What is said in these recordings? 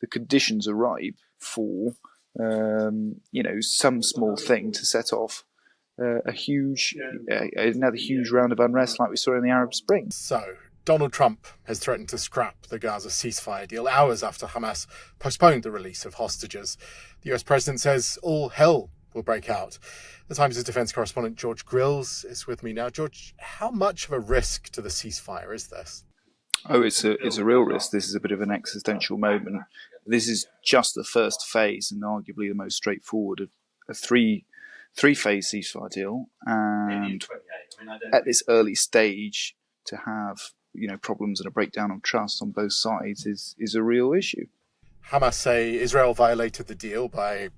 the conditions are ripe for some small thing to set off another huge round of unrest like we saw in the Arab Spring. So, Donald Trump has threatened to scrap the Gaza ceasefire deal hours after Hamas postponed the release of hostages. The US president says all hell will break out. The Times' defense correspondent George Grylls is with me now. George, how much of a risk to the ceasefire is this? Oh, it's a real risk. This is a bit of an existential moment. This is just the first phase and arguably the most straightforward of a three-phase ceasefire deal. And at this early stage, to have problems and a breakdown of trust on both sides is a real issue. Hamas say Israel violated the deal by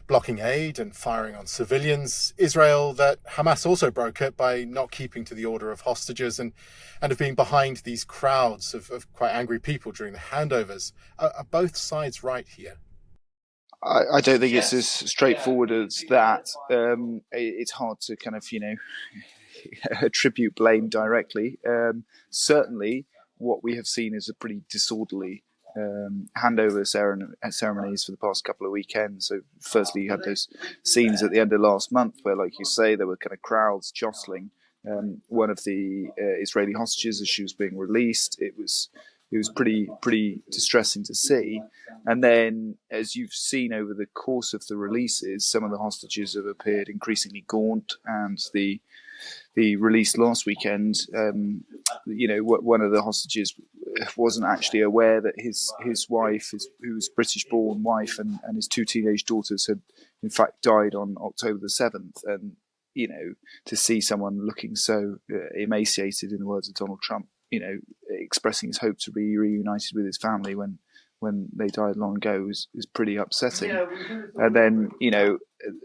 blocking aid and firing on civilians. Israel that Hamas also broke it by not keeping to the order of hostages and of being behind these crowds of quite angry people during the handovers. Are both sides right here? I don't think it's as straightforward as that. It's hard to kind of, attribute blame directly. Certainly, what we have seen is a pretty disorderly handover ceremonies for the past couple of weekends. So firstly, you had those scenes at the end of last month where, like you say, there were kind of crowds jostling one of the Israeli hostages as she was being released. It was pretty distressing to see. And then, as you've seen over the course of the releases, some of the hostages have appeared increasingly gaunt, and the release last weekend, one of the hostages wasn't actually aware that his wife, who was British-born wife, and his two teenage daughters had in fact died on October the 7th. And, to see someone looking so emaciated, in the words of Donald Trump, expressing his hope to be reunited with his family when they died long ago is pretty upsetting. And then,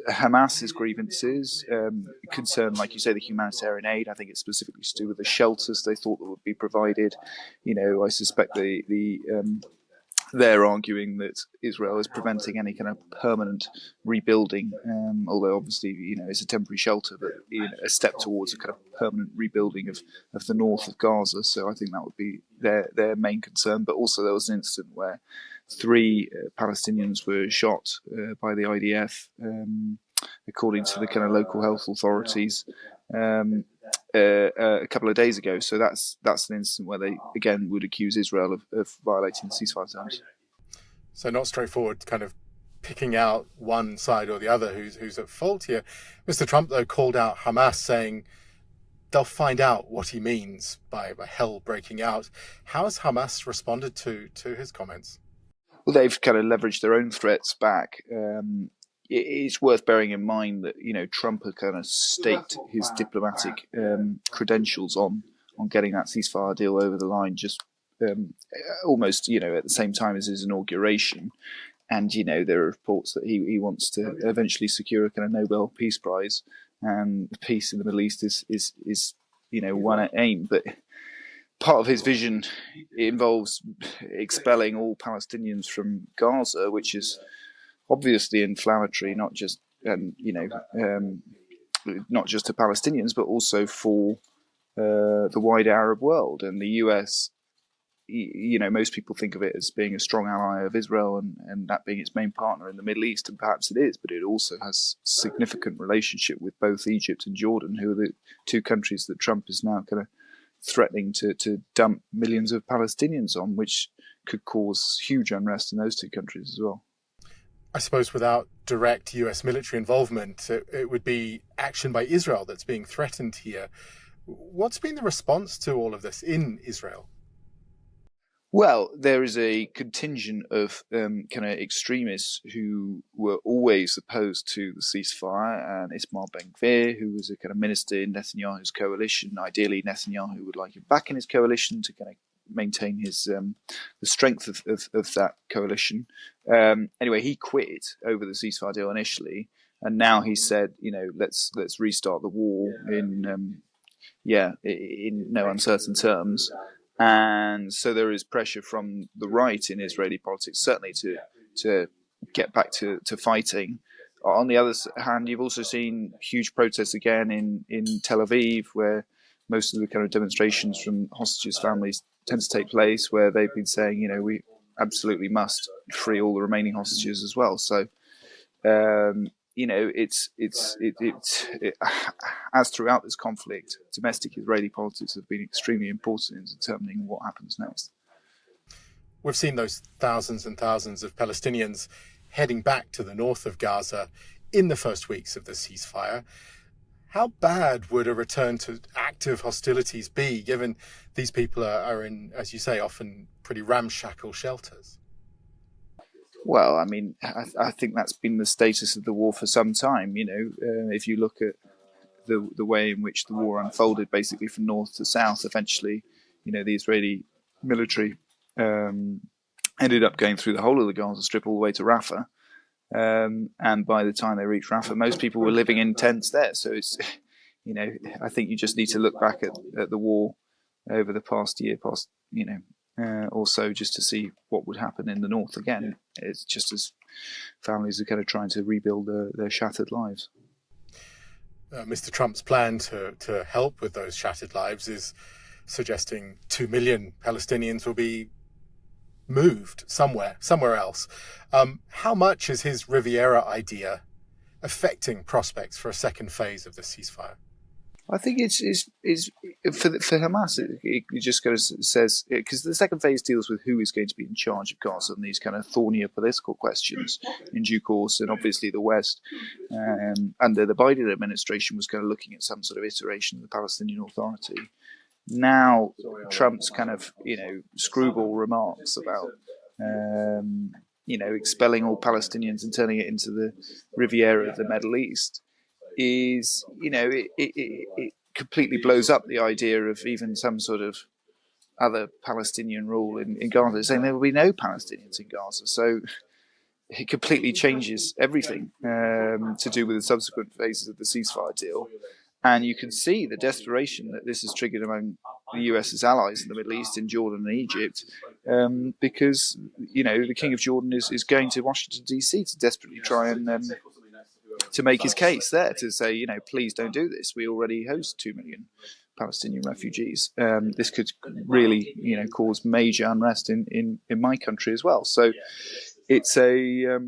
Hamas's grievances concern, like you say, the humanitarian aid. I think it's specifically to do with the shelters they thought that would be provided. I suspect they're arguing that Israel is preventing any kind of permanent rebuilding, although obviously, it's a temporary shelter, but a step towards a kind of permanent rebuilding of the north of Gaza. So I think that would be their main concern. But also there was an incident where 3 Palestinians were shot by the IDF, according to the kind of local health authorities, a couple of days ago. So that's an incident where they again would accuse Israel of violating the ceasefire terms. So not straightforward, kind of picking out one side or the other who's at fault here. Mr. Trump, though, called out Hamas, saying they'll find out what he means by hell breaking out. How has Hamas responded to his comments? Well, they've kind of leveraged their own threats back. It's worth bearing in mind that Trump had kind of staked his diplomatic credentials on getting that ceasefire deal over the line, just almost at the same time as his inauguration. And there are reports that he wants to eventually secure a kind of Nobel Peace Prize, and peace in the Middle East is one aim. But part of his vision involves expelling all Palestinians from Gaza, which is obviously inflammatory, not just to Palestinians, but also for the wider Arab world. And the US, most people think of it as being a strong ally of Israel and that being its main partner in the Middle East, and perhaps it is, but it also has significant relationship with both Egypt and Jordan, who are the 2 countries that Trump is now kind of threatening to dump millions of Palestinians on, which could cause huge unrest in those 2 countries as well. I suppose without direct US military involvement, it would be action by Israel that's being threatened here. What's been the response to all of this in Israel? Well, there is a contingent of kind of extremists who were always opposed to the ceasefire, and Itamar Ben-Gvir, who was a kind of minister in Netanyahu's coalition. Ideally, Netanyahu would like him back in his coalition to kind of maintain his the strength of that coalition. Anyway, he quit over the ceasefire deal initially, and now he said, let's restart the war in no uncertain terms. And so there is pressure from the right in Israeli politics, certainly to get back to fighting. On the other hand, you've also seen huge protests again in Tel Aviv, where most of the kind of demonstrations from hostages' families tend to take place, where they've been saying, absolutely must free all the remaining hostages as well. So, as throughout this conflict, domestic Israeli politics have been extremely important in determining what happens next. We've seen those thousands and thousands of Palestinians heading back to the north of Gaza in the first weeks of the ceasefire. How bad would a return to active hostilities be, given these people are in, as you say, often pretty ramshackle shelters? Well, I mean, I think that's been the status of the war for some time. If you look at the way in which the war unfolded, basically from north to south, eventually, the Israeli military ended up going through the whole of the Gaza Strip all the way to Rafah. And by the time they reached Rafah, most people were living in tents there. So it's, I think you just need to look back at the war over the past year, or so, just to see what would happen in the north again. It's just as families are kind of trying to rebuild their shattered lives. Mr. Trump's plan to help with those shattered lives is suggesting 2 million Palestinians will be moved somewhere else. How much is his Riviera idea affecting prospects for a second phase of the ceasefire? I think it's for Hamas. It just kind of says, because the second phase deals with who is going to be in charge of Gaza and these kind of thornier political questions in due course, and obviously the West under the Biden administration was kind of looking at some sort of iteration of the Palestinian Authority. Now Trump's kind of screwball remarks about expelling all Palestinians and turning it into the Riviera of the Middle East is, it completely blows up the idea of even some sort of other Palestinian rule in Gaza, saying there will be no Palestinians in Gaza. So it completely changes everything to do with the subsequent phases of the ceasefire deal. And you can see the desperation that this has triggered among the US's allies in the Middle East, in Jordan and Egypt, because, the King of Jordan is going to Washington, D.C. to desperately try and to make his case there, to say, please don't do this. We already host 2 million Palestinian refugees. This could really, cause major unrest in my country as well. So it's a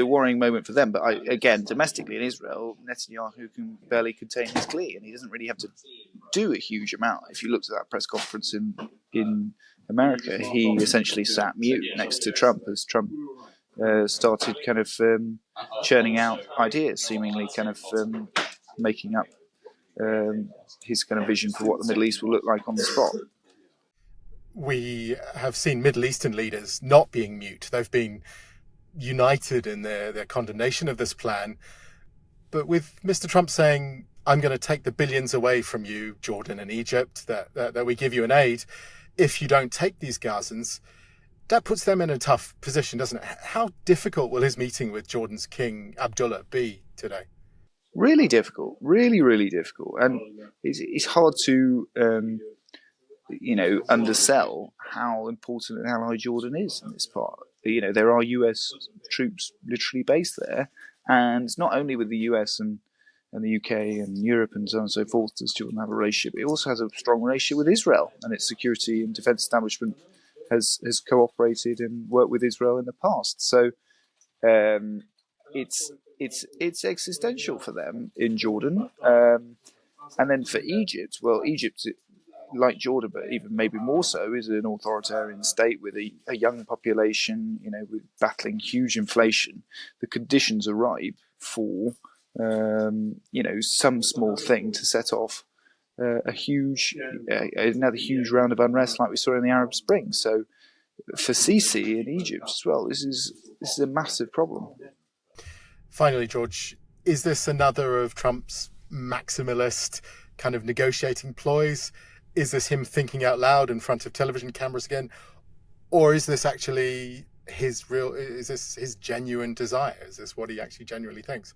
worrying moment for them. But again, domestically in Israel, Netanyahu can barely contain his glee, and he doesn't really have to do a huge amount. If you looked at that press conference in America, he essentially sat mute next to Trump as Trump started kind of churning out ideas, seemingly kind of making up his kind of vision for what the Middle East will look like on the spot. We have seen Middle Eastern leaders not being mute. They've been united in their condemnation of this plan. But with Mr. Trump saying, I'm going to take the billions away from you, Jordan and Egypt, that we give you an aid, if you don't take these Gazans, that puts them in a tough position, doesn't it? How difficult will his meeting with Jordan's King Abdullah be today? Really difficult, really, really difficult. And it's hard to, undersell how important an ally Jordan is in this part. There are US troops literally based there. And not only with the US and the UK and Europe and so on and so forth does Jordan have a relationship, it also has a strong relationship with Israel, and its security and defense establishment has cooperated and worked with Israel in the past. So it's existential for them in Jordan. And then for Egypt, well, Egypt, like Jordan, but even maybe more so, is an authoritarian state with a young population, with battling huge inflation. The conditions are ripe for, some small thing to set off another huge round of unrest like we saw in the Arab Spring. So for Sisi in Egypt as well, this is a massive problem. Finally, George, is this another of Trump's maximalist kind of negotiating ploys? Is this him thinking out loud in front of television cameras again? Or is this actually his genuine desire? Is this what he actually genuinely thinks?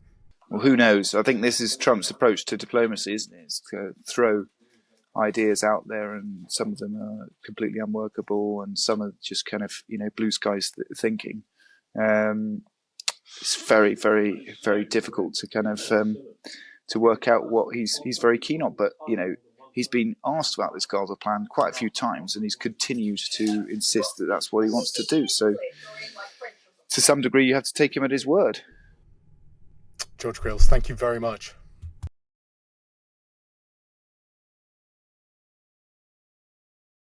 Well, who knows? I think this is Trump's approach to diplomacy, isn't it? It's to throw ideas out there, and some of them are completely unworkable, and some are just kind of, blue skies thinking. It's very, very, very difficult to kind of to work out what he's very keen on. But he's been asked about this Gaza plan quite a few times, and he's continued to insist that that's what he wants to do. So to some degree, you have to take him at his word. George Grylls, thank you very much.